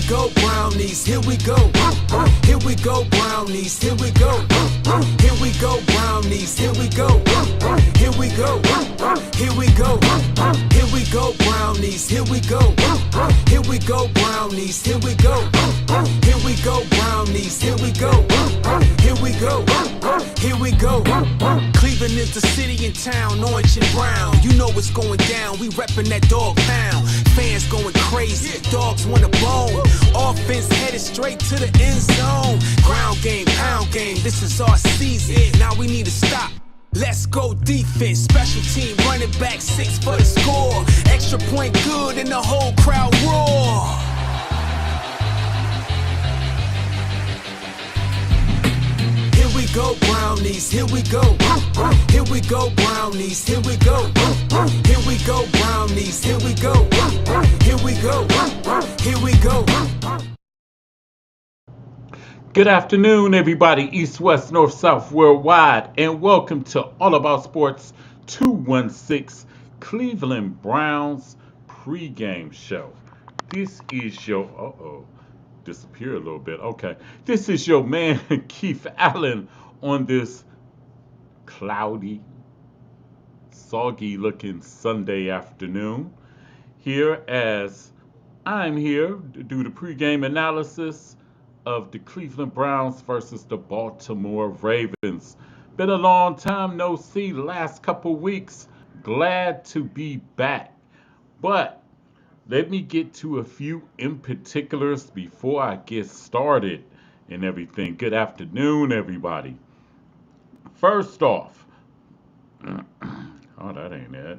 go brownies, here we go. Here we go brownies, here we go. Here we go brownies, here we go. Here we go. Here we go. Here we go brownies, here we go. Here we go brownies, here we go. Here we go brownies, here we go. Here we go. Here we go. Cleveland is the city and town, orange and brown. You know what's going down, we reppin' that dog pound. Fans going crazy, dogs want a bone. Offense headed straight to the end zone. Ground game, pound game, this is our season. Now we need to stop. Let's go defense, special team, running back 6 for the score. Extra point good and the whole crowd roar. Here we go brownies, here we go. Here we go brownies, here we go. Here we go brownies, here we go. Here we go. Here we go. Good afternoon, everybody, East, West, North, South, worldwide, and welcome to All About Sports 216 Cleveland Browns pregame show. This is your, disappear a little bit. Okay, this is your man Keith Allen on this cloudy, soggy-looking Sunday afternoon. Here as I'm here to do the pregame analysis of the Cleveland Browns versus the Baltimore Ravens. Been a long time no see, last couple weeks. Glad to be back. But let me get to a few in particulars before I get started and everything. Good afternoon, everybody. First off, oh, that ain't it.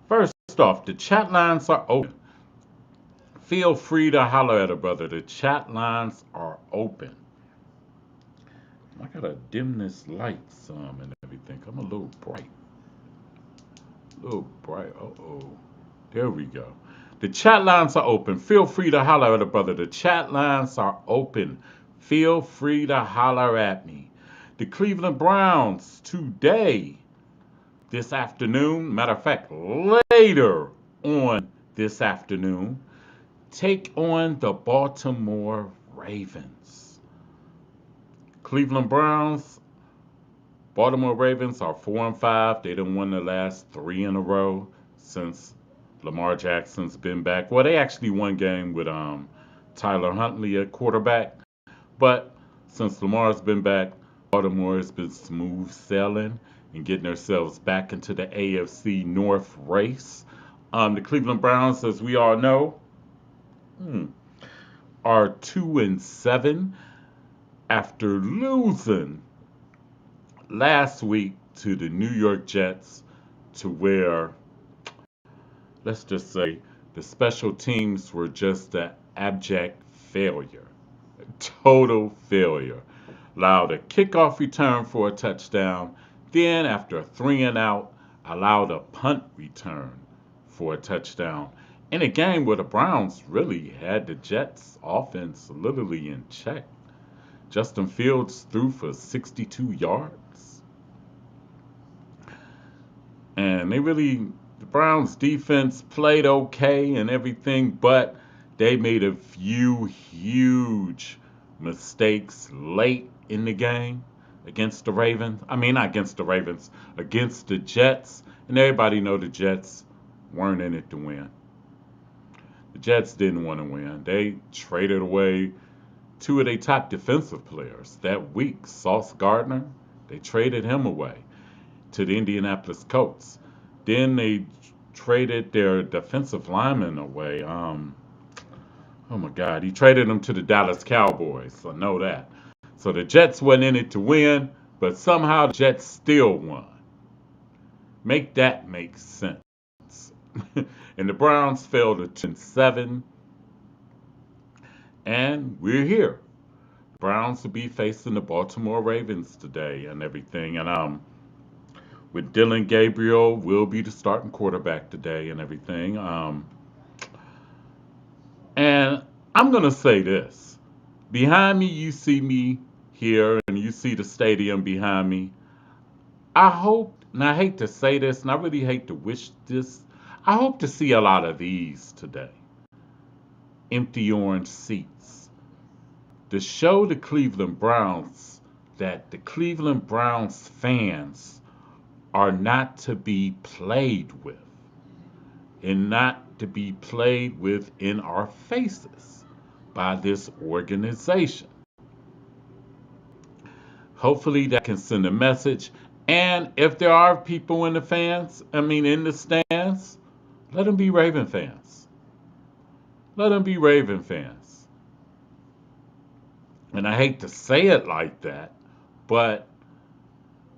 First off, the chat lines are open. Feel free to holler at a brother. The chat lines are open. I gotta dim this light some and everything. I'm a little bright. Uh-oh. There we go. The chat lines are open. Feel free to holler at a brother. The chat lines are open. Feel free to holler at me. The Cleveland Browns today, this afternoon, matter of fact, later on this afternoon, take on the Baltimore Ravens. Cleveland Browns, Baltimore Ravens are 4-5. They done won the last 3 in a row since Lamar Jackson's been back. Well, they actually won game with Tyler Huntley at quarterback. But since Lamar's been back, Baltimore has been smooth sailing and getting themselves back into the AFC North race. The Cleveland Browns, as we all know, are 2-7 after losing last week to the New York Jets, to where, let's just say, the special teams were just an abject failure, a total failure. Allowed a kickoff return for a touchdown, then after a 3-and-out, allowed a punt return for a touchdown. In a game where the Browns really had the Jets' offense literally in check. Justin Fields threw for 62 yards. And the Browns' defense played okay and everything, but they made a few huge mistakes late in the game against the Ravens. I mean, not against the Ravens, against the Jets. And everybody know the Jets weren't in it to win. The Jets didn't want to win. They traded away 2 of their top defensive players that week. Sauce Gardner, they traded him away to the Indianapolis Colts. Then they traded their defensive lineman away. Oh my God, he traded them to the Dallas Cowboys. I know that. So the Jets wasn't in it to win, but somehow the Jets still won. Make that make sense. And the Browns fell to 2-7. And we're here. Browns will be facing the Baltimore Ravens today and everything. And with Dylan Gabriel will be the starting quarterback today and everything. And I'm going to say this. Behind me, you see me here, and you see the stadium behind me. I hope, and I hate to say this, and I really hate to wish this, I hope to see a lot of these today. Empty orange seats. To show the Cleveland Browns that the Cleveland Browns fans are not to be played with and not to be played with in our faces by this organization. Hopefully that can send a message. And if there are people in the in the stands, let them be Raven fans. Let them be Raven fans. And I hate to say it like that, but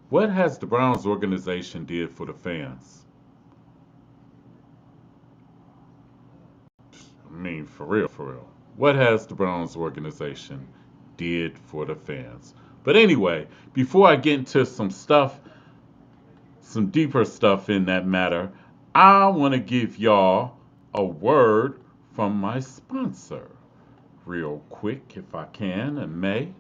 what has the Browns organization did for the fans? For real, for real. What has the Browns organization did for the fans? But anyway, before I get into some deeper stuff in that matter, I want to give y'all a word from my sponsor, real quick, if I can and may.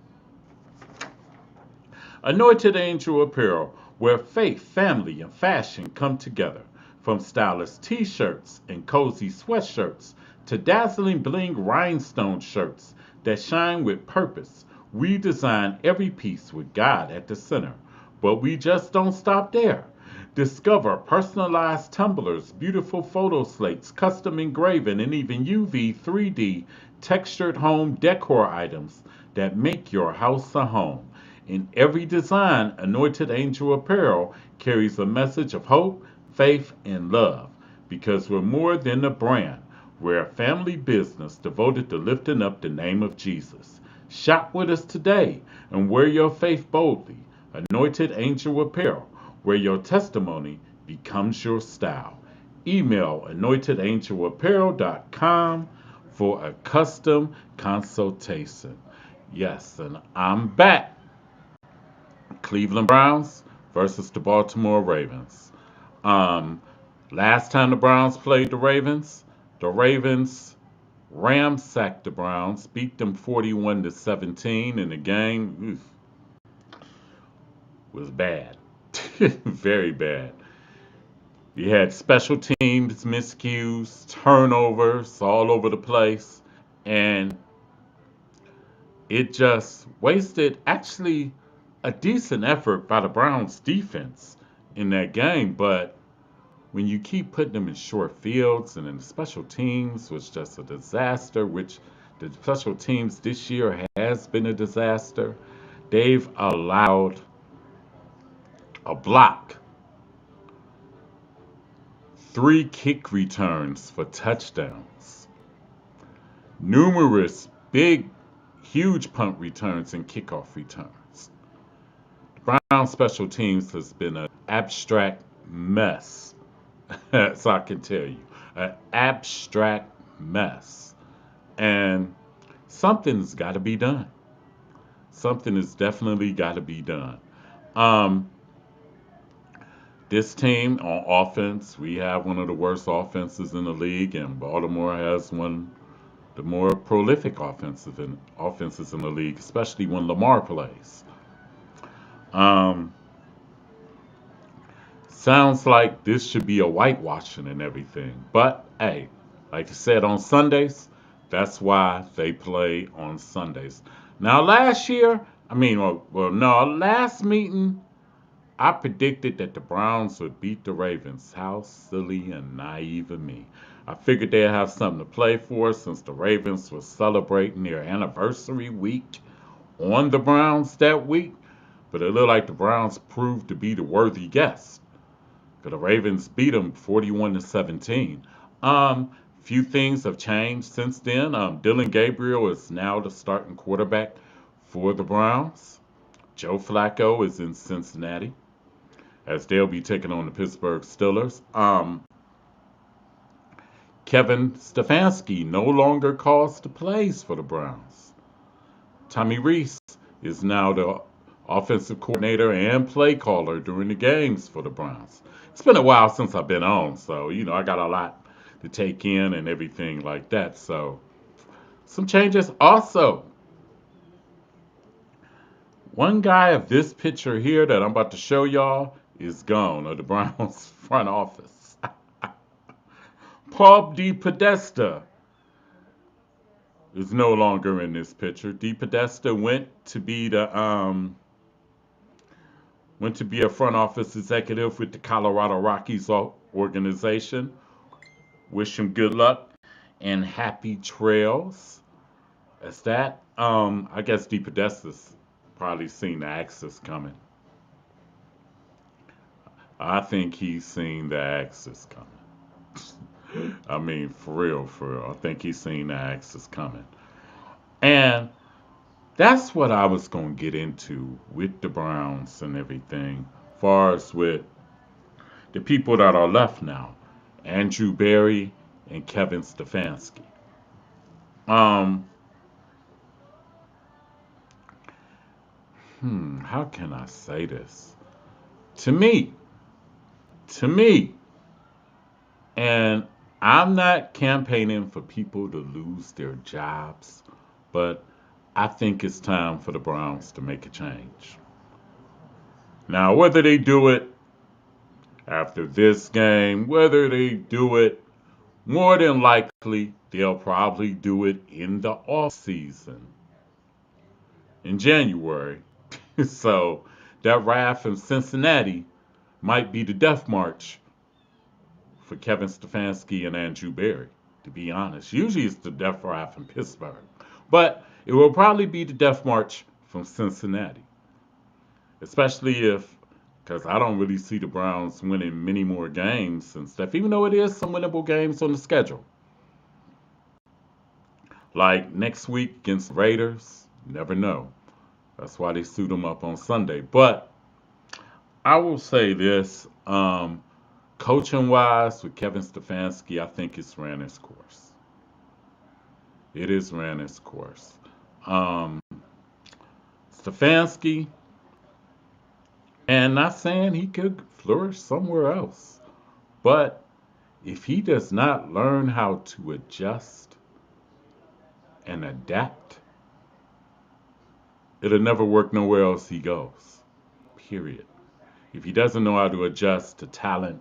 Anointed Angel Apparel, where faith, family, and fashion come together. From stylish t-shirts and cozy sweatshirts to dazzling bling rhinestone shirts that shine with purpose, we design every piece with God at the center. But we just don't stop there. Discover personalized tumblers, beautiful photo slates, custom engraving, and even UV 3D textured home decor items that make your house a home. In every design, Anointed Angel Apparel carries a message of hope, faith, and love. Because we're more than a brand, we're a family business devoted to lifting up the name of Jesus. Shop with us today and wear your faith boldly. Anointed Angel Apparel, where your testimony becomes your style. Email anointedangelapparel.com for a custom consultation. Yes, and I'm back. Cleveland Browns versus the Baltimore Ravens. Um, Last time the Browns played the Ravens ramsacked the Browns, beat them 41-17, and the game was bad, very bad. You had special teams miscues, turnovers all over the place, and it just wasted actually a decent effort by the Browns defense in that game. But when you keep putting them in short fields and then the special teams was just a disaster, which the special teams this year has been a disaster. They've allowed a block, 3 kick returns for touchdowns, numerous big, huge punt returns and kickoff returns. The Brown special teams has been an abstract mess, so I can tell you, an abstract mess. And something's got to be done. Something has definitely got to be done. Um, this team on offense, we have one of the worst offenses in the league, and Baltimore has one of the more prolific offenses in the league, especially when Lamar plays. Um, Sounds like this should be a whitewashing and everything, but hey, like I said on Sundays, that's why they play on Sundays. Now, last year, no, last meeting, I predicted that the Browns would beat the Ravens. How silly and naive of me. I figured they'd have something to play for since the Ravens were celebrating their anniversary week on the Browns that week. But it looked like the Browns proved to be the worthy guest. Because the Ravens beat them 41-17. Few things have changed since then. Dylan Gabriel is now the starting quarterback for the Browns. Joe Flacco is in Cincinnati, as they'll be taking on the Pittsburgh Steelers. Kevin Stefanski no longer calls the plays for the Browns. Tommy Reese is now the offensive coordinator and play caller during the games for the Browns. It's been a while since I've been on, so I got a lot to take in and everything like that. So some changes. Also, one guy of this picture here that I'm about to show y'all is gone, of the Browns front office. Paul DePodesta is no longer in this picture. DePodesta went to be a front office executive with the Colorado Rockies organization. Wish him good luck and happy trails. As that, I guess DePodesta's probably seen the Axis coming. I think he's seen the Axis coming. I mean, for real, for real. I think he's seen the Axis coming. And that's what I was going to get into with the Browns and everything, far as with the people that are left now, Andrew Berry and Kevin Stefanski. Um, how can I say this? To me, to me, and I'm not campaigning for people to lose their jobs, but I think it's time for the Browns to make a change. Now, whether they do it after this game, whether they do it, more than likely, they'll probably do it in the off season in January. So that ride from Cincinnati might be the death march for Kevin Stefanski and Andrew Berry, to be honest. Usually it's the death ride from Pittsburgh. But it will probably be the death march from Cincinnati. Especially if, because I don't really see the Browns winning many more games and stuff, even though it is some winnable games on the schedule. Like next week against the Raiders, you never know. That's why they suit them up on Sunday. But I will say this, coaching wise with Kevin Stefanski, I think it's ran its course. It is ran its course. Um, Stefanski, and not saying he could flourish somewhere else, but if he does not learn how to adjust and adapt, it'll never work nowhere else he goes. Period. If he doesn't know how to adjust to talent,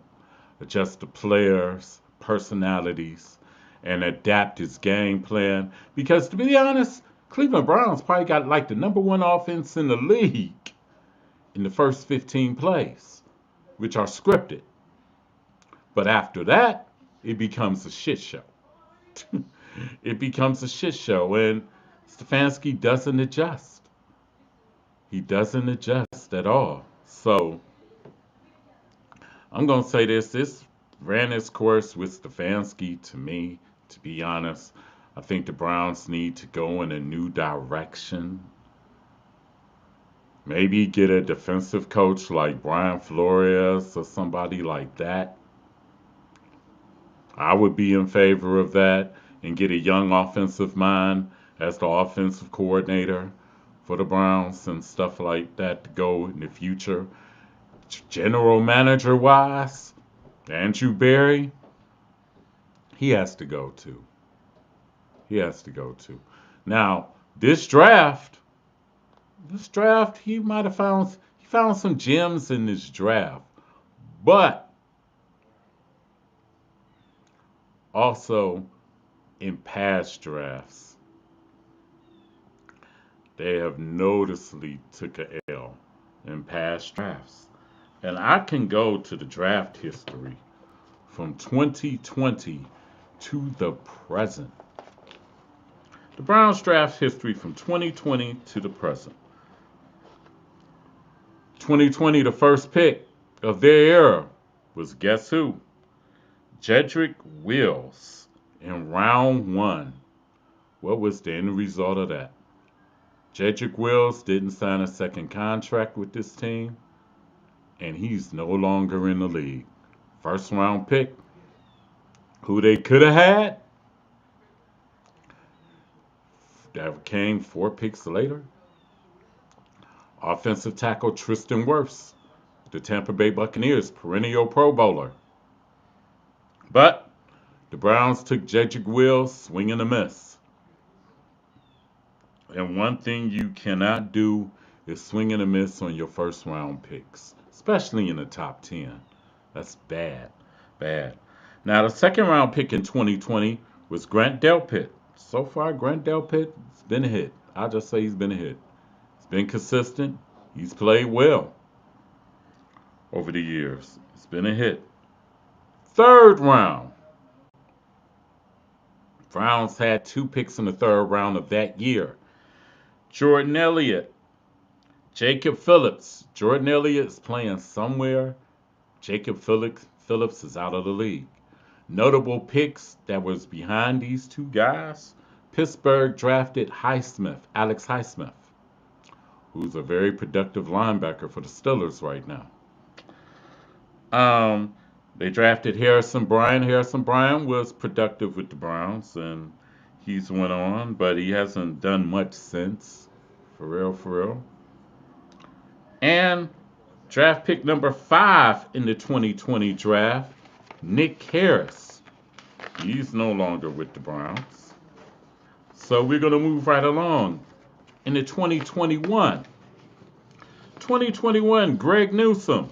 adjust to players, personalities, and adapt his game plan, because to be honest, Cleveland Browns probably got like the number one offense in the league in the first 15 plays, which are scripted. But after that, it becomes a shit show. It becomes a shit show, and Stefanski doesn't adjust. He doesn't adjust at all. So I'm gonna say this: this ran its course with Stefanski. To me, to be honest, I think the Browns need to go in a new direction. Maybe get a defensive coach like Brian Flores or somebody like that. I would be in favor of that and get a young offensive mind as the offensive coordinator for the Browns and stuff like that to go in the future. General manager wise, Andrew Berry, he has to go too. He has to go too. Now, this draft, he might have found some gems in this draft, but also in past drafts, they have noticeably took a L in past drafts. And I can go to the draft history from 2020 to the present. The Browns draft history from 2020 to the present. 2020, the first pick of their era was guess who? Jedrick Wills in round one. What was the end result of that? Jedrick Wills didn't sign a second contract with this team, and he's no longer in the league. First round pick, who they could have had, that came 4 picks later. Offensive tackle Tristan Wirfs, the Tampa Bay Buccaneers, perennial Pro Bowler. But the Browns took Jedrick Wills, swing and a miss. And one thing you cannot do is swing and a miss on your first round picks, especially in the top 10. That's bad. Bad. Now, the second round pick in 2020 was Grant Delpit. So far, Grant Delpit has been a hit. I'll just say he's been a hit. He's been consistent. He's played well over the years. It's been a hit. Third round. Browns had 2 picks in the third round of that year. Jordan Elliott, Jacob Phillips. Jordan Elliott is playing somewhere. Jacob Phillips is out of the league. Notable picks that was behind these 2 guys. Pittsburgh drafted Alex Highsmith, who's a very productive linebacker for the Steelers right now. They drafted Harrison Bryant. Harrison Bryant was productive with the Browns, and he's went on, but he hasn't done much since. For real. And draft pick number 5 in the 2020 draft, Nick Harris. He's no longer with the Browns. So we're going to move right along. In the 2021, Greg Newsome.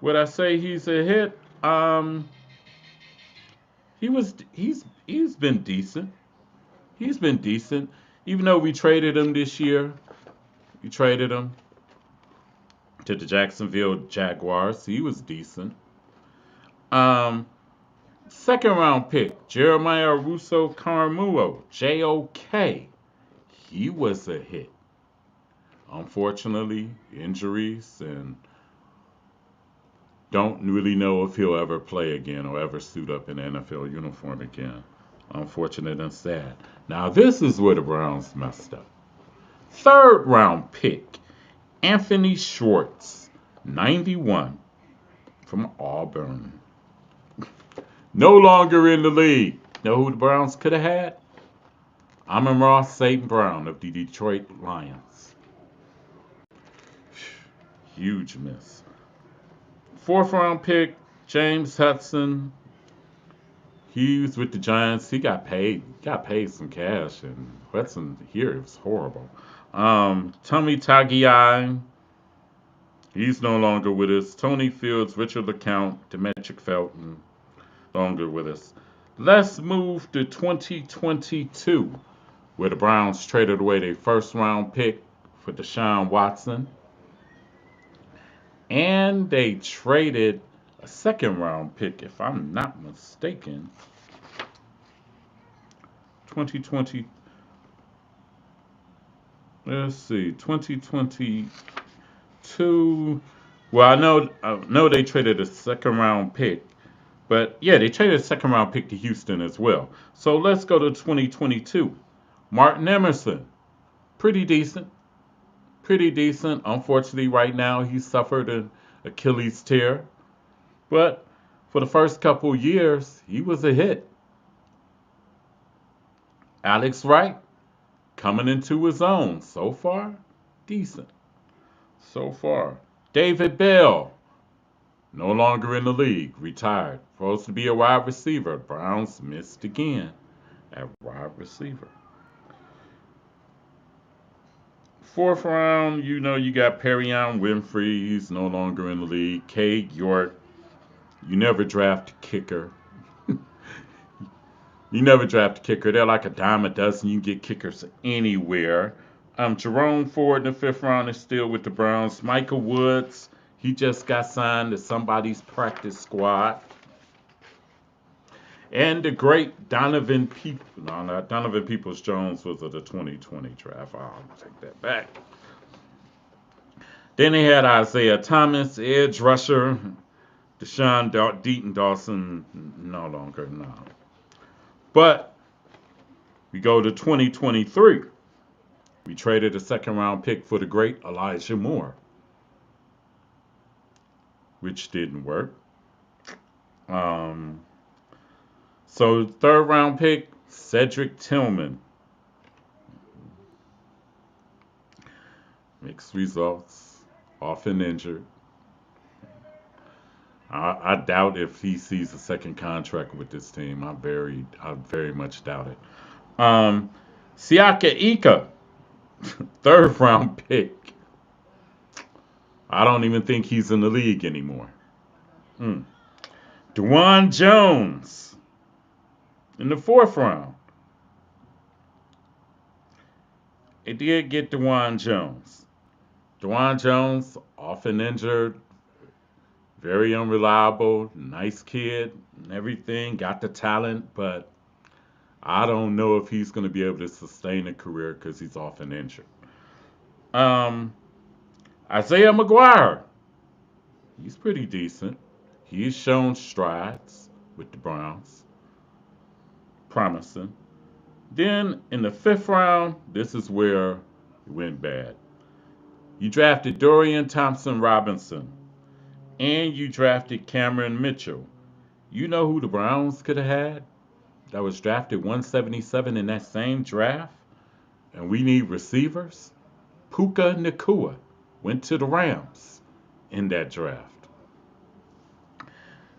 Would I say he's a hit? He's been decent. He's been decent. Even though we traded him this year, we traded him to the Jacksonville Jaguars. He was decent. Second round pick, Jeremiah Russo Karamuo, JOK. He was a hit. Unfortunately, injuries, and don't really know if he'll ever play again or ever suit up in an NFL uniform again. Unfortunate and sad. Now, this is where the Browns messed up. Third round pick, Anthony Schwartz, 91, from Auburn. No longer in the league. Know who the Browns could have had? Amon-Ra St. Brown of the Detroit Lions. Huge miss. Fourth round pick, James Hudson. He was with the Giants. He got paid. Got paid some cash, and Hudson here it was horrible. Tommy Tagiai. He's no longer with us. Tony Fields, Richard LeCount, Demetric Felton, longer with us. Let's move to 2022, where the Browns traded away their first round pick for Deshaun Watson. And they traded a second round pick, if I'm not mistaken. 2020. Let's see, 2022. Well, I know they traded a second round pick, but yeah, they traded a second round pick to Houston as well. So let's go to 2022. Martin Emerson, pretty decent. Unfortunately, right now he suffered an Achilles tear, but for the first couple years he was a hit. Alex Wright, coming into his own. So far, decent. So far. David Bell, no longer in the league, retired. Supposed to be a wide receiver. Browns missed again at wide receiver. Fourth round, you got Perion Winfrey. He's no longer in the league. Cade York. You never draft a kicker. You never draft a kicker. They're like a dime a dozen. You can get kickers anywhere. Jerome Ford in the fifth round is still with the Browns. Michael Woods, he just got signed to somebody's practice squad. And the great Donovan Peoples-Jones was of the 2020 draft. I'll take that back. Then they had Isaiah Thomas, edge rusher, Deshaun Deaton Dawson, no longer, no. But we go to 2023. We traded a second round pick for the great Elijah Moore, which didn't work. So third round pick, Cedric Tillman. Mixed results, often injured. I doubt if he sees a second contract with this team. I very much doubt it. Siaka Ika, third round pick. I don't even think he's in the league anymore. DeJuan Jones in the 4th round. It did get DeJuan Jones. DeJuan Jones, often injured, very unreliable, nice kid and everything, got the talent, but I don't know if he's going to be able to sustain a career because he's often injured. Um, Isaiah McGuire, he's pretty decent. He's shown strides with the Browns, promising. Then in the 5th round, this is where it went bad. You drafted Dorian Thompson Robinson, and you drafted Cameron Mitchell. You know who the Browns could have had that was drafted 177 in that same draft? And we need receivers? Puka Nacua went to the Rams in that draft.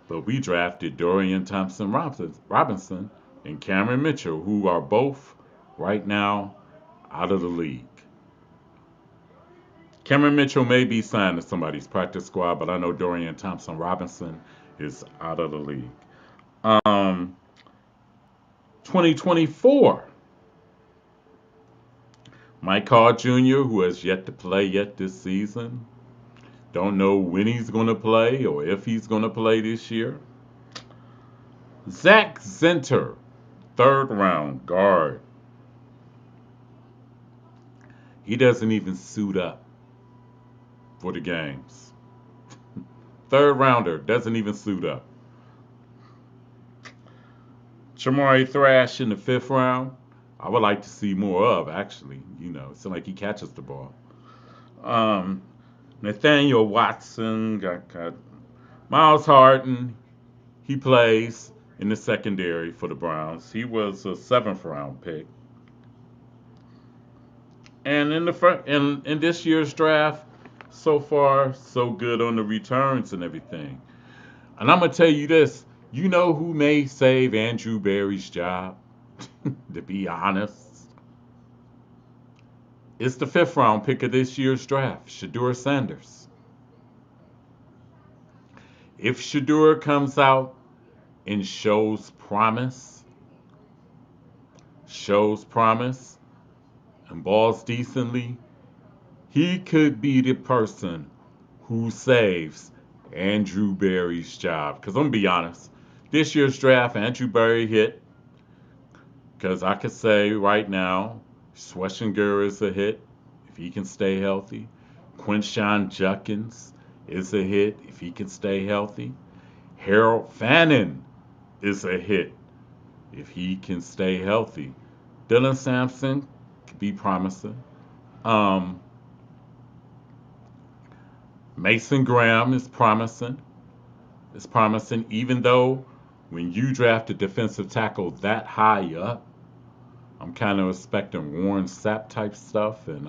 But we drafted Dorian Thompson Robinson and Cameron Mitchell, who are both right now out of the league. Cameron Mitchell may be signed to somebody's practice squad, but I know Dorian Thompson Robinson is out of the league. 2024. Mike Hall Jr., who has yet to play yet this season. Don't know when he's going to play or if he's going to play this year. Zach Zinter, 3rd round guard. He doesn't even suit up for the games. 3rd rounder, doesn't even suit up. Shamari Thrash in the 5th round. I would like to see more of, actually. You know, it's like he catches the ball. Nathaniel Watson got Miles Harden. He plays in the secondary for the Browns. He was a 7th round pick. And in this year's draft, so far so good on the returns and everything. And I'm gonna tell you this: you know who may save Andrew Berry's job? To be honest, it's the 5th round pick of this year's draft, Shedeur Sanders. If Shedeur comes out and shows promise, and balls decently, he could be the person who saves Andrew Berry's job. Because I'm going to be honest, this year's draft, Andrew Berry hit. Because I could say right now, Schwessinger is a hit if he can stay healthy. Quinshon Judkins is a hit if he can stay healthy. Harold Fannin is a hit if he can stay healthy. Dylan Sampson could be promising. Mason Graham is promising. It's promising, even though when you draft a defensive tackle that high up, I'm kind of expecting Warren Sapp type stuff and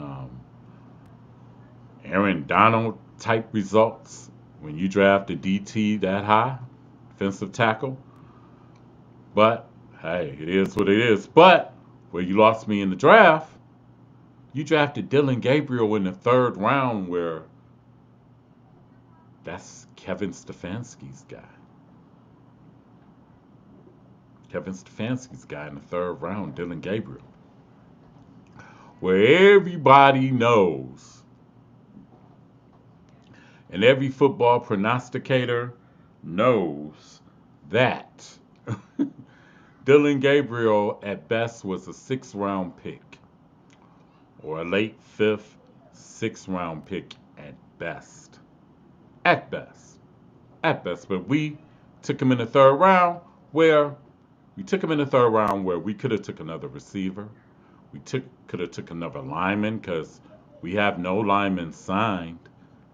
Aaron Donald type results when you draft a DT that high, defensive tackle. But hey, it is what it is. But where you lost me in the draft, you drafted Dylan Gabriel in the 3rd round, where that's Kevin Stefanski's guy. Kevin Stefanski's guy in the 3rd round, Dylan Gabriel. Where everybody knows, and every football prognosticator knows, that Dylan Gabriel at best was a 6th round pick, or a late 5th, 6th round pick at best. At best. But we took him in the 3rd round where we could have took another receiver. We could have took another lineman, because we have no linemen signed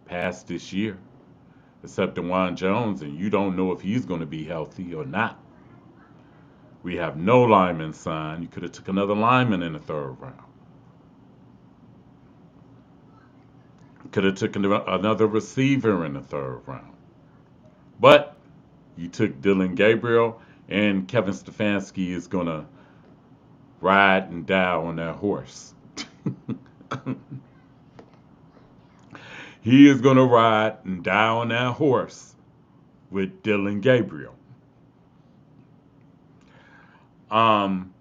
past this year except DeJuan Jones, and you don't know if he's going to be healthy or not. We have no linemen signed. You could have took another lineman in the 3rd round. Could have taken another receiver in the 3rd round. But you took Dylan Gabriel, and Kevin Stefanski is going to ride and die on that horse. He is going to ride and die on that horse with Dylan Gabriel. Um,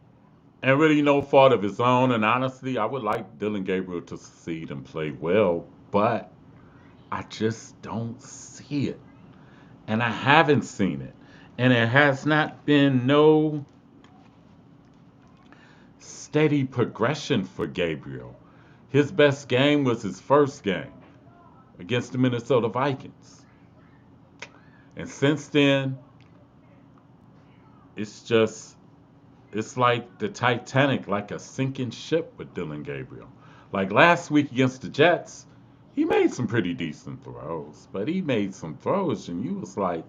and really no fault of his own. And honestly, I would like Dylan Gabriel to succeed and play well, but I just don't see it. And I haven't seen it. And it has not been no steady progression for Gabriel. His best game was his first game against the Minnesota Vikings. And since then, it's just, it's like the Titanic, like a sinking ship with Dylan Gabriel. Like last week against the Jets, he made some pretty decent throws, but he made some throws and you was like,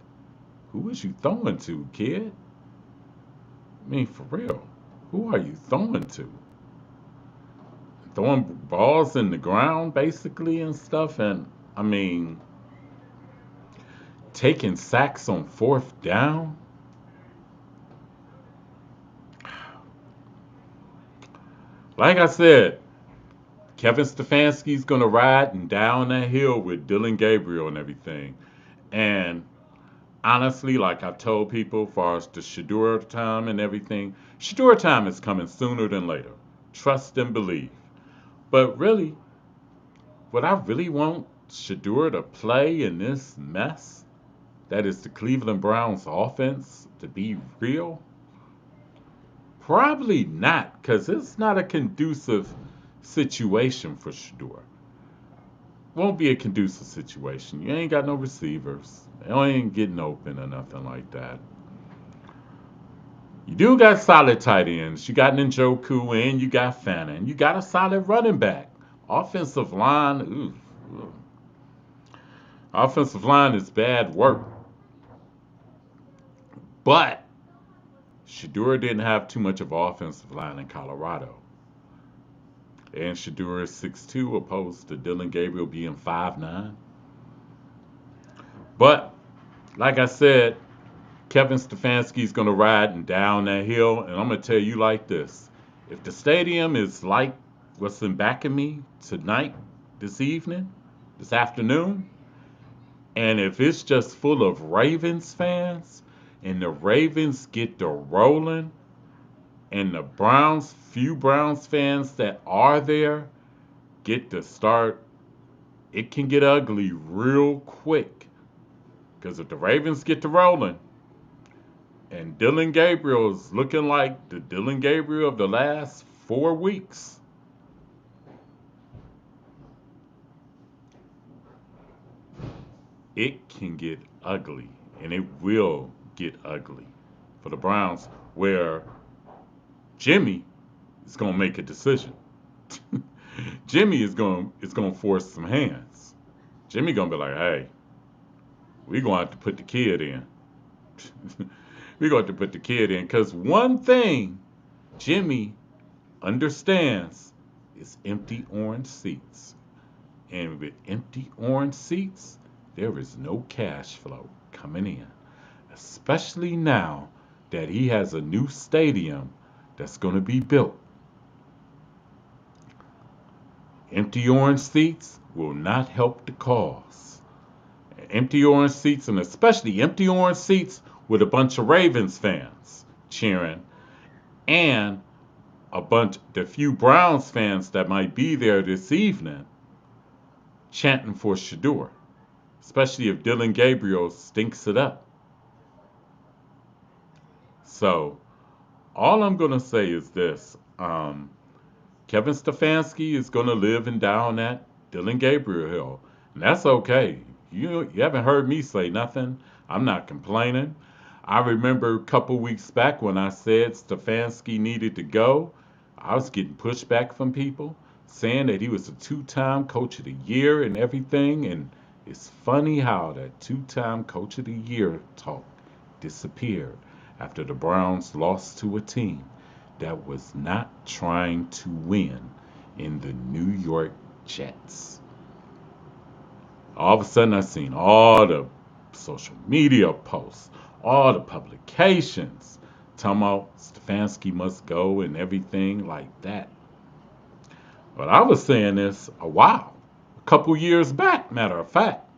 who was you throwing to, kid? I mean, for real. Who are you throwing to? Throwing balls in the ground, basically, and stuff. And, I mean, taking sacks on fourth down. Like I said, Kevin Stefanski's going to ride and down that hill with Dylan Gabriel and everything. And honestly, like I told people, as far as the Shador time and everything, Shador time is coming sooner than later. Trust and believe. But really, would I really want Shador to play in this mess that is the Cleveland Browns offense to be real? Probably not, because it's not a conducive situation for Shador. Won't be a conducive situation. You ain't got no receivers. They ain't getting open or nothing like that. You do got solid tight ends. You got Njoku and you got Fannin. You got a solid running back. Offensive line, ooh. Offensive line is bad work. But Shador didn't have too much of offensive line in Colorado. And Shador is 6'2", opposed to Dylan Gabriel being 5'9". But, like I said, Kevin Stefanski's going to ride and down that hill. And I'm going to tell you like this. If the stadium is like what's in back of me tonight, this evening, this afternoon, and if it's just full of Ravens fans, and the Ravens get to rolling, and the few Browns fans that are there, get to start, it can get ugly real quick. Because if the Ravens get to rolling, and Dylan Gabriel is looking like the Dylan Gabriel of the last 4 weeks, it can get ugly. And it will get ugly for the Browns, where Jimmy is going to make a decision. Jimmy is going to force some hands. Jimmy going to be like, hey, we're going to have to put the kid in. We're going to have to put the kid in. Because one thing Jimmy understands is empty orange seats. And with empty orange seats, there is no cash flow coming in. Especially now that he has a new stadium that's going to be built. Empty orange seats will not help the cause. Empty orange seats, and especially empty orange seats with a bunch of Ravens fans cheering, and the few Browns fans that might be there this evening chanting for Shador, especially if Dylan Gabriel stinks it up. So, all I'm going to say is this. Kevin Stefanski is going to live and die on that Dylan Gabriel hill. And that's okay. You haven't heard me say nothing. I'm not complaining. I remember a couple weeks back when I said Stefanski needed to go. I was getting pushback from people saying that he was a two-time coach of the year and everything. And it's funny how that two-time coach of the year talk disappeared after the Browns lost to a team that was not trying to win in the New York Jets. All of a sudden, I seen all the social media posts, all the publications talking about Stefanski must go and everything like that. But I was saying this a couple years back, matter of fact.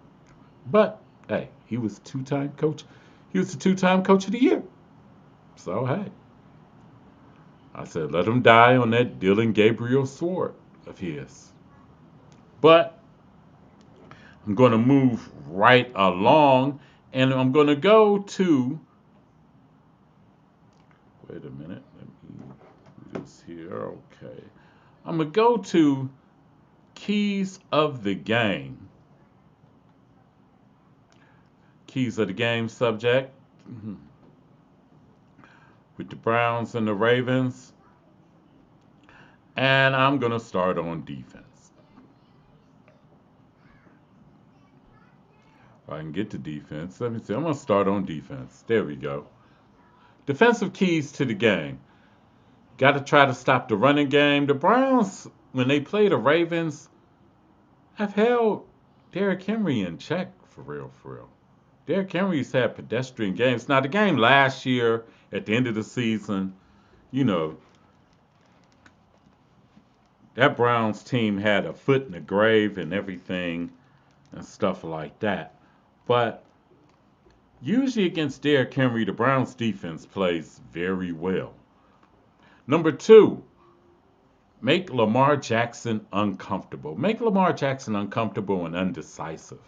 But hey, he was a two-time coach. He was the two-time coach of the year. So hey, I said, let him die on that Dylan Gabriel sword of his. But I'm going to move right along, and I'm going to go to. Wait a minute. Let me do this here. Okay. I'm going to go to keys of the game. Keys of the game subject. With the Browns and the Ravens. And I'm going to start on defense. If I can get to defense. Let me see. I'm going to start on defense. There we go. Defensive keys to the game. Got to try to stop the running game. The Browns, when they play the Ravens, have held Derrick Henry in check for real, for real. Derrick Henry's had pedestrian games. Now, the game last year at the end of the season, you know, that Browns team had a foot in the grave and everything and stuff like that. But usually against Derrick Henry, the Browns defense plays very well. Number two, make Lamar Jackson uncomfortable. Make Lamar Jackson uncomfortable and undecisive.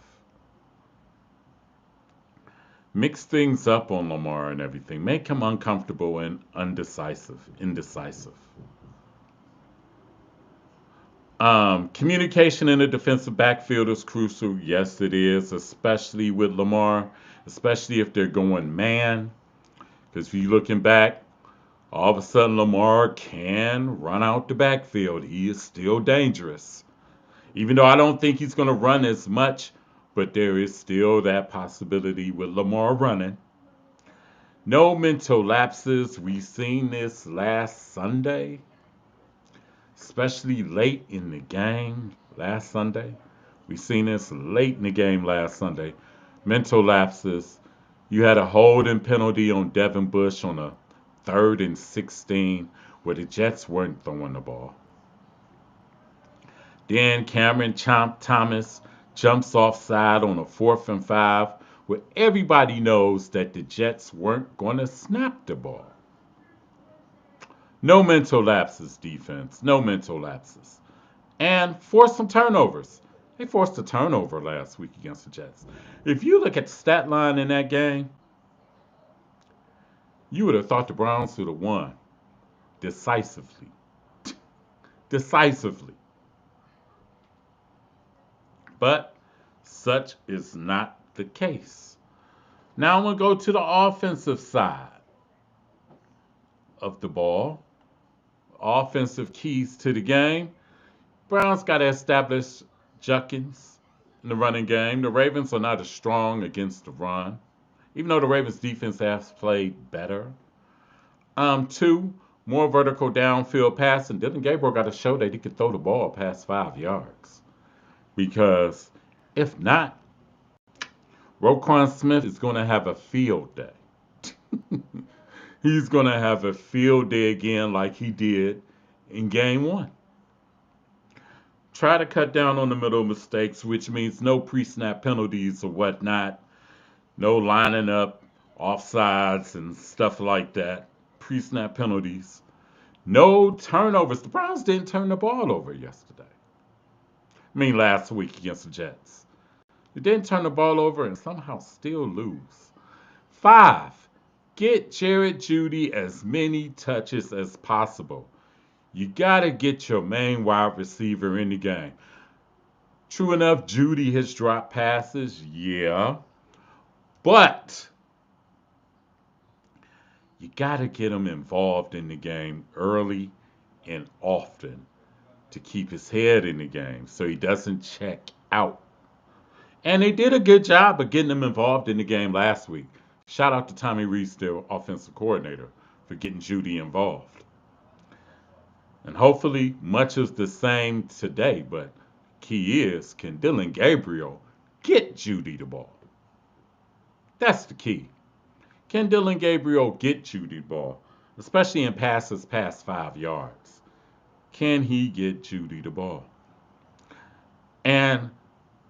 Mix things up on Lamar and everything. Make him uncomfortable and indecisive. Communication in the defensive backfield is crucial. Yes, it is, especially with Lamar, especially if they're going man. Because if you're looking back, all of a sudden Lamar can run out the backfield. He is still dangerous. Even though I don't think he's going to run as much, but there is still that possibility with Lamar running. No mental lapses. We've seen this last Sunday, especially late in the game last Sunday. We've seen this late in the game last Sunday. Mental lapses. You had a holding penalty on Devin Bush on a 3rd and 16 where the Jets weren't throwing the ball. Then Cameron Thomas jumps offside on a 4th and 5 where everybody knows that the Jets weren't going to snap the ball. No mental lapses, defense. No mental lapses. And force some turnovers. They forced a turnover last week against the Jets. If you look at the stat line in that game, you would have thought the Browns would have won decisively. Decisively. But such is not the case. Now I'm going to go to the offensive side of the ball. Offensive keys to the game. Browns got to establish Juckins in the running game. The Ravens are not as strong against the run, even though the Ravens defense has played better. 2, more vertical downfield passing. Dylan Gabriel got to show that he could throw the ball past 5 yards. Because if not, Roquan Smith is going to have a field day. He's going to have a field day again like he did in game 1. Try to cut down on the middle mistakes, which means no pre-snap penalties or whatnot. No lining up offsides and stuff like that. Pre-snap penalties. No turnovers. The Browns didn't turn the ball over yesterday. Last week against the Jets. They didn't turn the ball over and somehow still lose. 5, get Jared Jeudy as many touches as possible. You got to get your main wide receiver in the game. True enough, Jeudy has dropped passes, yeah. But you got to get him involved in the game early and often to keep his head in the game so he doesn't check out. And they did a good job of getting him involved in the game last week. Shout out to Tommy Rees, their offensive coordinator, for getting Jeudy involved. And hopefully much is the same today, but key is, can Dylan Gabriel get Jeudy the ball? That's the key. Can Dylan Gabriel get Jeudy the ball, especially in passes past 5 yards? Can he get Jeudy the ball? And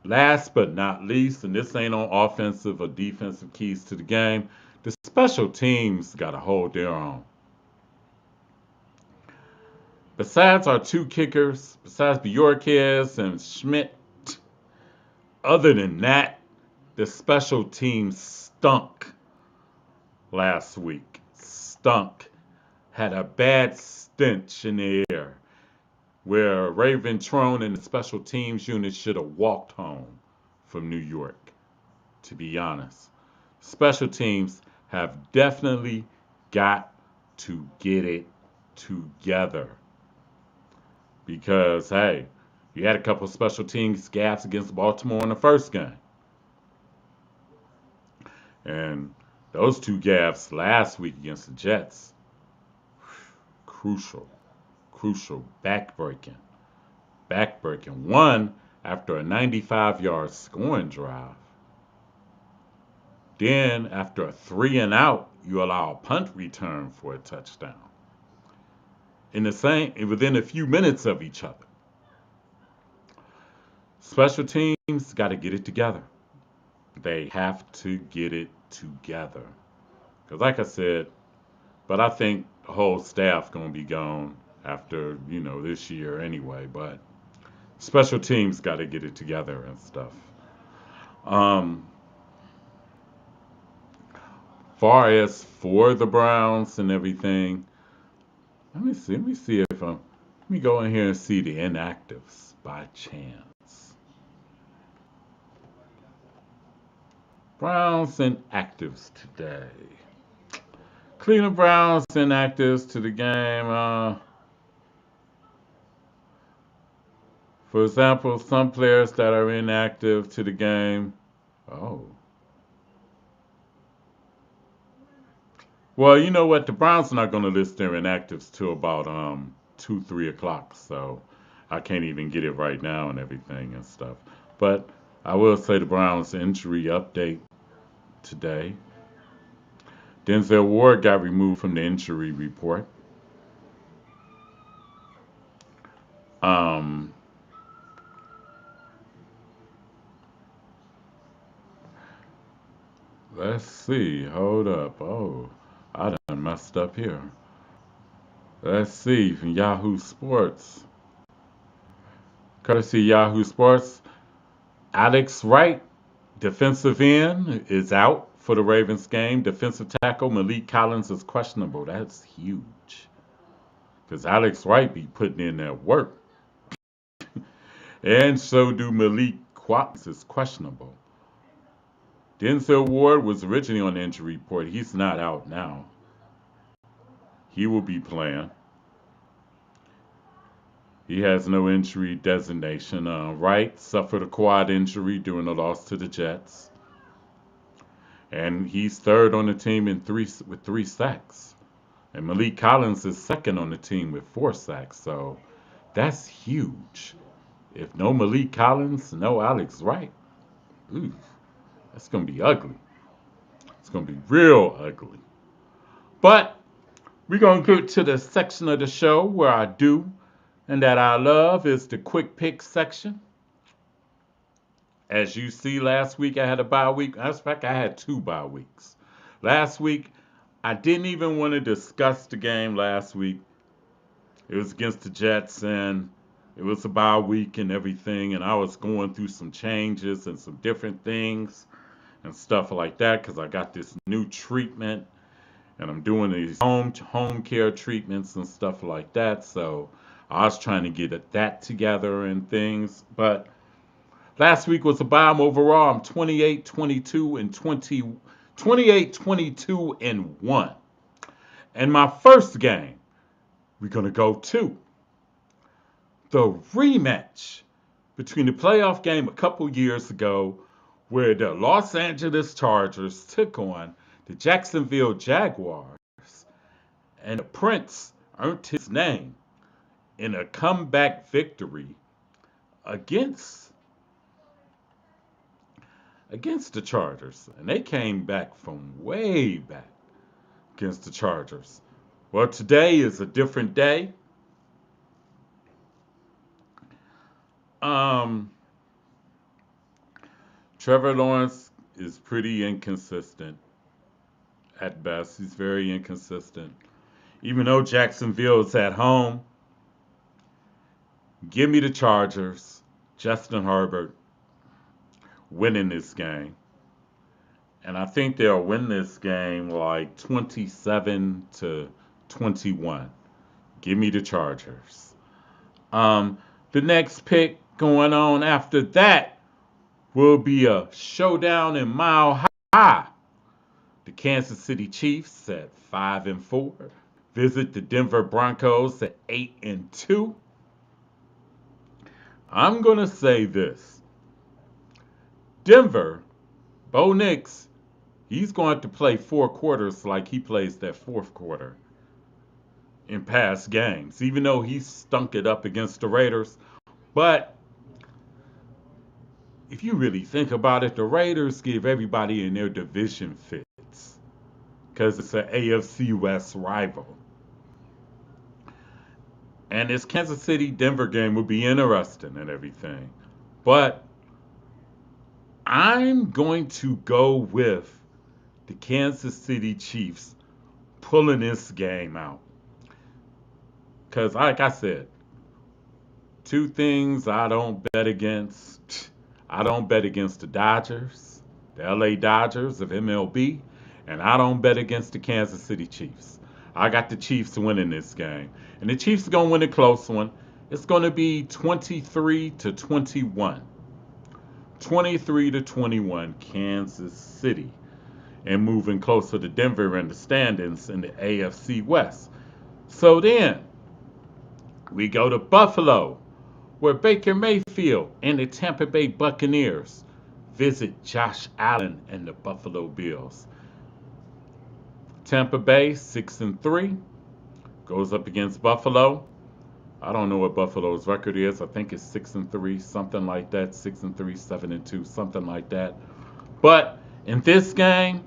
last but not least, and this ain't on offensive or defensive keys to the game, the special teams got to hold their own. besides our two kickers, besides Bjorkes and Schmidt, other than that, the special team stunk last week. Stunk. Had a bad stench in the air where Raven Trone and the special teams unit should have walked home from New York, to be honest. Special teams have definitely got to get it together because, hey, you had a couple of special teams gaffes against Baltimore in the first game. And those two gaffes last week against the Jets, crucial, crucial, backbreaking. One after a 95-yard scoring drive. Then after a 3-and-out, you allow a punt return for a touchdown. Within a few minutes of each other. Special teams got to get it together. They have to get it together. Because like I said, but I think the whole staff going to be gone after, this year anyway. But special teams got to get it together and stuff. Far as for the Browns and everything, let me see if let me go in here and see the inactives by chance. Browns inactives today. Cleveland Browns inactives to the game. For example, some players that are inactive to the game. Oh. Well, you know what? The Browns are not going to list their inactives till about 2-3 o'clock, so I can't even get it right now and everything and stuff. But I will say the Browns injury update today. Denzel Ward got removed from the injury report. Um, let's see. Hold up. Oh, I done messed up here. Let's see from Yahoo Sports. Courtesy Yahoo Sports. Alex Wright, defensive end, is out for the Ravens game. Defensive tackle Malik Collins is questionable. That's huge. Because Alex Wright be putting in that work. And so do Malik Collins is questionable. Denzel Ward was originally on the injury report. He's not out now. He will be playing. He has no injury designation. Wright suffered a quad injury during the loss to the Jets. And he's third on the team with 3 sacks. And Malik Collins is second on the team with 4 sacks. So that's huge. If no Malik Collins, no Alex Wright, ooh, that's going to be ugly. It's going to be real ugly. But we're going to get to the section of the show where I do and that I love is the quick pick section. As you see, last week I had a bye week. In fact, I had 2 bye weeks. Last week, I didn't even want to discuss the game last week. It was against the Jets, and it was a bye week and everything, and I was going through some changes and some different things and stuff like that because I got this new treatment, and I'm doing these home care treatments and stuff like that. So I was trying to get that together and things, but last week was a bomb overall. I'm 28-22 and 1. And my first game, we're going to go to the rematch between the playoff game a couple years ago where the Los Angeles Chargers took on the Jacksonville Jaguars, and the Prince earned his name in a comeback victory against the Chargers. And they came back from way back against the Chargers. Well, today is a different day. Trevor Lawrence is pretty inconsistent at best. He's very inconsistent. Even though Jacksonville is at home, Give me the Chargers. Justin Herbert winning this game. And I think they'll win this game like 27 to 21. Give me the Chargers. Um, the next pick going on after that will be a showdown in Mile High. The Kansas City Chiefs at 5-4 visit the Denver Broncos at 8-2. I'm gonna say this: Denver, Bo Nix, he's going to play 4 quarters like he plays that fourth quarter in past games, even though he stunk it up against the Raiders. But if you really think about it, the Raiders give everybody in their division fits because it's an AFC West rival. And this Kansas City Denver game will be interesting and everything. But I'm going to go with the Kansas City Chiefs pulling this game out. Because, like I said, 2 things I don't bet against. I don't bet against the Dodgers, the LA Dodgers of MLB, and I don't bet against the Kansas City Chiefs. I got the Chiefs winning this game. And the Chiefs are going to win a close one. It's going to be 23 to 21. 23 to 21, Kansas City. And moving closer to Denver in the standings in the AFC West. So then, we go to Buffalo, where Baker Mayfield and the Tampa Bay Buccaneers visit Josh Allen and the Buffalo Bills. Tampa Bay 6-3 goes up against Buffalo. I don't know what Buffalo's record is. I think it's 6-3, something like that. 6-3, 7-2, something like that. But in this game,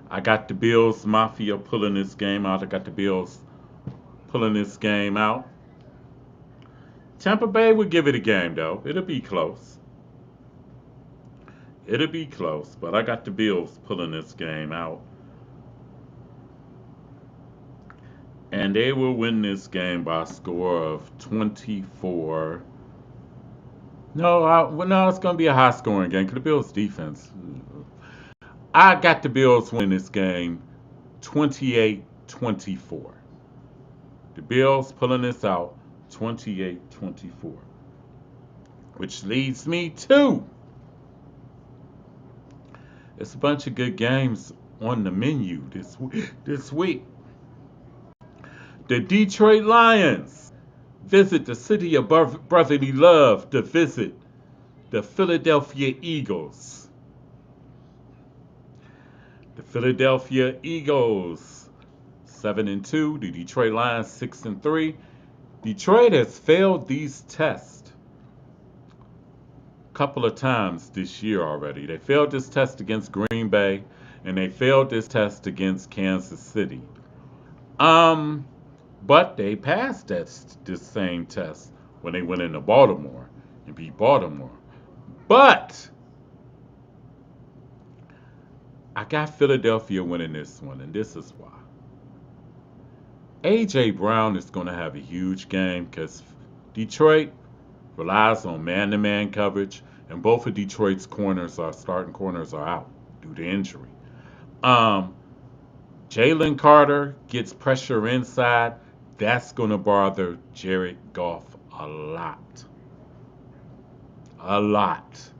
I got the Bills Mafia pulling this game out. I got the Bills pulling this game out. Tampa Bay would give it a game, though. It'll be close. It'll be close, but I got the Bills pulling this game out. And they will win this game by a score of 24. No, it's going to be a high scoring game because the Bills' defense. I got the Bills winning this game 28-24. The Bills pulling this out 28-24. Which leads me to, it's a bunch of good games on the menu this week. The Detroit Lions visit the city of brotherly love to visit the Philadelphia Eagles. The Philadelphia Eagles 7-2. The Detroit Lions 6-3. Detroit has failed these tests a couple of times this year already. They failed this test against Green Bay, and they failed this test against Kansas City. But they passed this same test when they went into Baltimore and beat Baltimore. But I got Philadelphia winning this one, and this is why. A.J. Brown is going to have a huge game because Detroit relies on man-to-man coverage, and both of Detroit's starting corners are out due to injury. Jalen Carter gets pressure inside. That's going to bother Jared Goff a lot. A lot.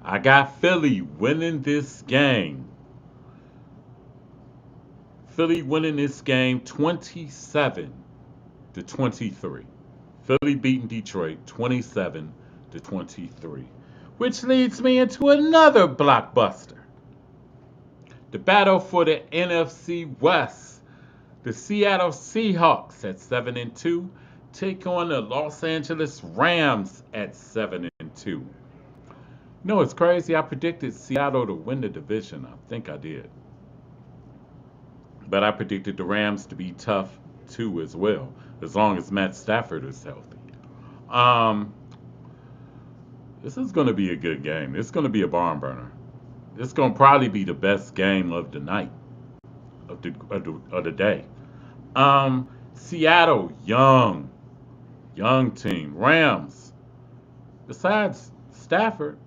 I got Philly winning this game. Philly winning this game 27-23. Philly beating Detroit 27-23. Which leads me into another blockbuster. The battle for the NFC West. The Seattle Seahawks at 7-2 take on the Los Angeles Rams at 7-2. You know, it's crazy. I predicted Seattle to win the division. I think I did. But I predicted the Rams to be tough too as well, as long as Matt Stafford is healthy. This is going to be a good game. It's going to be a barn burner. It's going to probably be the best game of the night, of the day. Seattle, young team. Rams, besides Stafford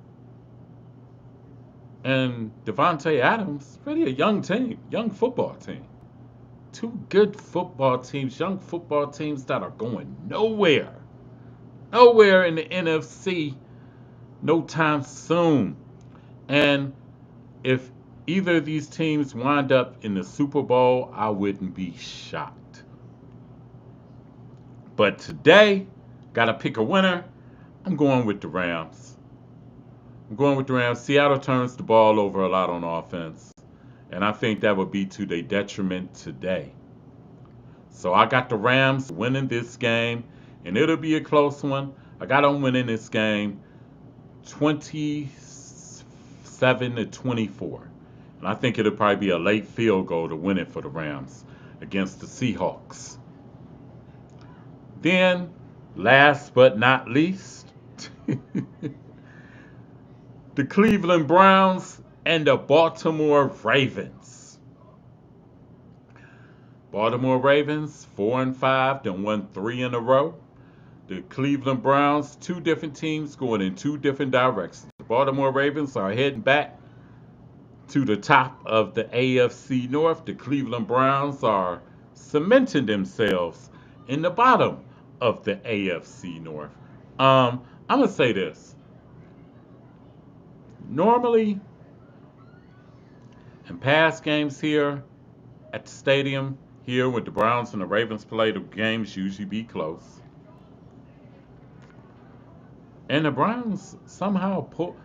and Devontae Adams, really a young team, young football team. Two good football teams, young football teams that are going nowhere. Nowhere in the NFC no time soon. And if either of these teams wind up in the Super Bowl, I wouldn't be shocked. But today, gotta pick a winner. I'm going with the Rams. I'm going with the Rams. Seattle turns the ball over a lot on offense, and I think that would be to their detriment today. So I got the Rams winning this game, and it'll be a close one. I got them winning this game 27 to 24. And I think it'll probably be a late field goal to win it for the Rams against the Seahawks. Then, last but not least, the Cleveland Browns and the Baltimore Ravens. Baltimore Ravens 4-5, then won 3 in a row. The Cleveland Browns, two different teams going in two different directions. The Baltimore Ravens are heading back to the top of the AFC North. The Cleveland Browns are cementing themselves in the bottom of the AFC North. I'm gonna say this. Normally, in past games here at the stadium, here with the Browns and the Ravens play, the games usually be close. And the Browns somehow pull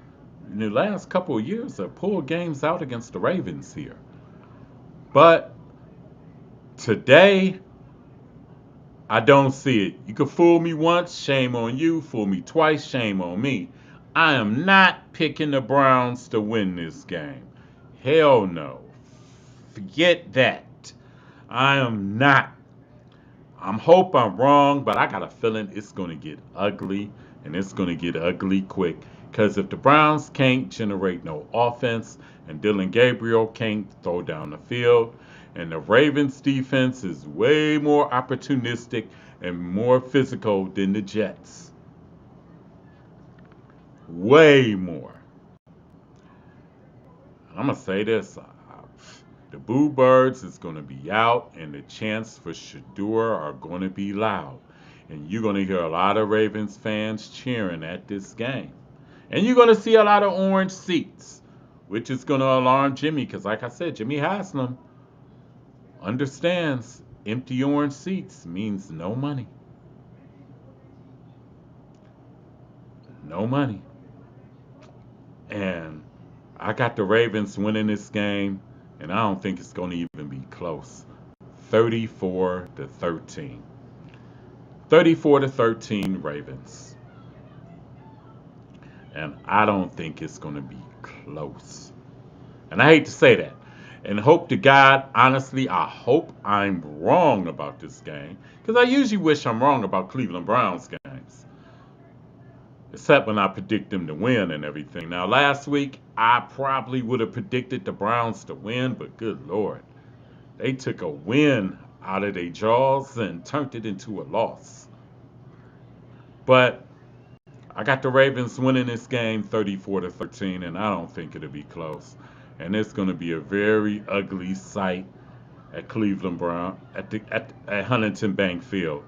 in the last couple of years have pulled games out against the Ravens here. But today, I don't see it. You could fool me once, shame on you. Fool me twice, shame on me. I am not picking the Browns to win this game. Hell no. Forget that. I am not. I hope I'm wrong, but I got a feeling it's going to get ugly, and it's going to get ugly quick. Because if the Browns can't generate no offense, and Dylan Gabriel can't throw down the field, and the Ravens defense is way more opportunistic and more physical than the Jets. Way more. I'm going to say this. The Boo Birds is going to be out, and the chants for Shador are going to be loud. And you're going to hear a lot of Ravens fans cheering at this game. And you're going to see a lot of orange seats, which is going to alarm Jimmy, because like I said, Jimmy Haslam understands empty orange seats means no money. No money. And I got the Ravens winning this game, and I don't think it's going to even be close. 34 to 13. 34 to 13 Ravens. And I don't think it's going to be close. And I hate to say that. And hope to God, honestly, I hope I'm wrong about this game. Because I usually wish I'm wrong about Cleveland Browns games. Except when I predict them to win and everything. Now, last week, I probably would have predicted the Browns to win, but good Lord. They took a win out of their jaws and turned it into a loss. But I got the Ravens winning this game 34 to 13, and I don't think it'll be close. And it's going to be a very ugly sight at Cleveland Brown at Huntington Bank Field.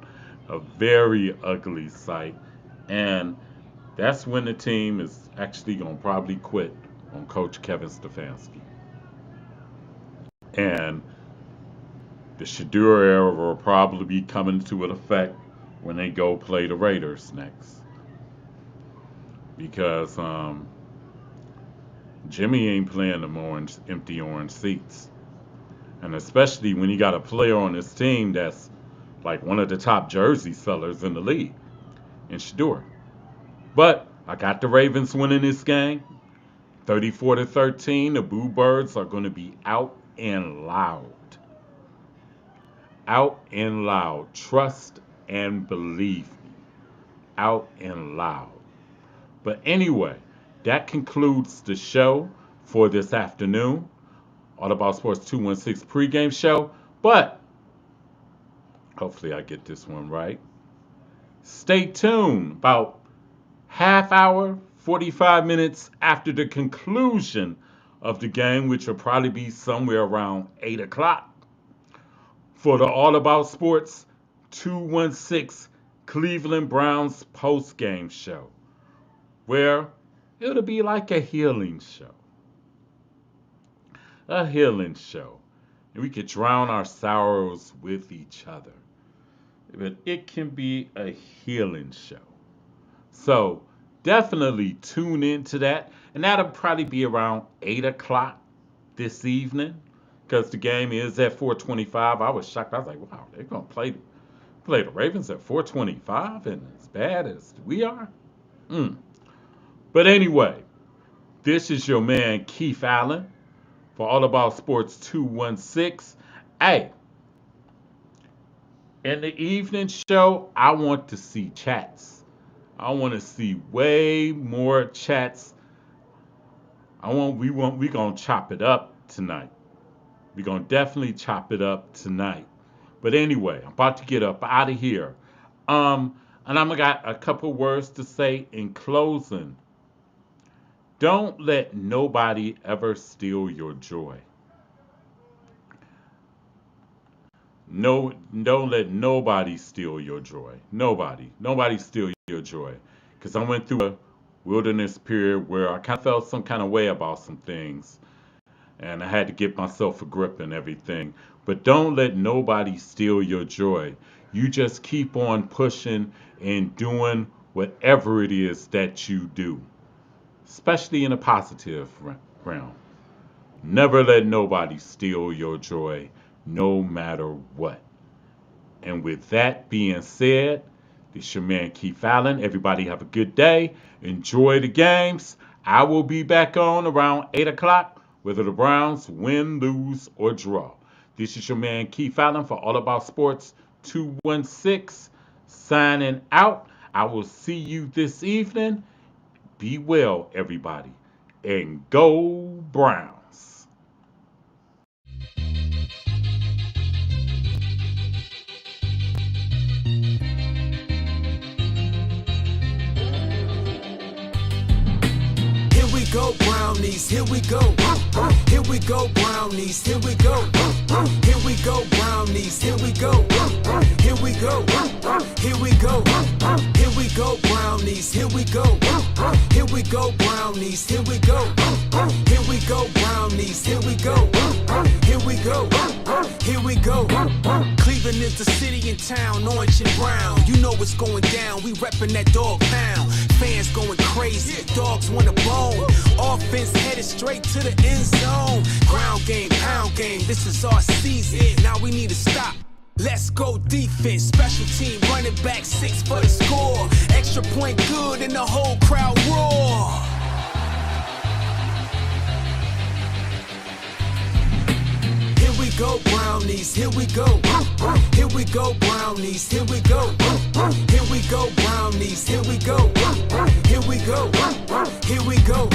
A very ugly sight. And that's when the team is actually going to probably quit on Coach Kevin Stefanski. And the Shador era will probably be coming to an effect when they go play the Raiders next. Because Jimmy ain't playing them empty orange seats. And especially when you got a player on this team that's like one of the top jersey sellers in the league in Shador. But I got the Ravens winning this game 34 to 13. The Boo Birds are going to be out and loud. Out and loud. Trust and believe me. Out and loud. But anyway, that concludes the show for this afternoon. All About Sports 216 pregame show. But Hopefully I get this one right. Stay tuned. About half hour, 45 minutes after the conclusion of the game, which will probably be somewhere around 8 o'clock, for the All About Sports 216 Cleveland Browns post-game show, where it'll be like a healing show. A healing show. And we could drown our sorrows with each other. But it can be a healing show. So definitely tune into that. And that'll probably be around 8 o'clock this evening. Because the game is at 4:25. I was shocked. I was like, wow, they're gonna play the Ravens at 4:25 and as bad as we are? But anyway, this is your man Keith Allen for All About Sports 216. Hey, in the evening show, I want to see chats. I want to see way more chats. We gonna chop it up tonight. We gonna definitely chop it up tonight. But anyway, I'm about to get up out of here. And I'm got a couple words to say in closing. Don't let nobody ever steal your joy. No, don't let nobody steal your joy. Nobody steal your joy. Because I went through a wilderness period where I kind of felt some kind of way about some things, and I had to get myself a grip and everything. But don't let nobody steal your joy. You just keep on pushing and doing whatever it is that you do, especially in a positive realm. Never let nobody steal your joy, no matter what. And with that being said, this is your man Keith Allen. Everybody have a good day. Enjoy the games. I will be back on around 8 o'clock, whether the Browns win, lose, or draw. This is your man Keith Allen for All About Sports 216, signing out. I will see you this evening. Be well, everybody. And go Browns. Here we go, brownies, here we go. Here we go, brownies, here we go. Here we go, brownies, here we go. Here we go, here we go. Here we go, brownies, here we go. Here we go, brownies, here we go. Here we go, brownies, here we go. Here we go, here we go. Cleveland is the city and town, orange and brown. You know what's going down, we reppin' that dog pound. Fans going crazy, dogs want a bone. Offense headed straight to the end zone. Ground game, pound game, this is our season. Now we need to stop. Let's go defense, special team, running back 6 for the score. Extra point good and the whole crowd roar. Here we go, brownies, here we go. Here we go, brownies, here we go. Here we go, brownies, here we go. Here we go, here we go.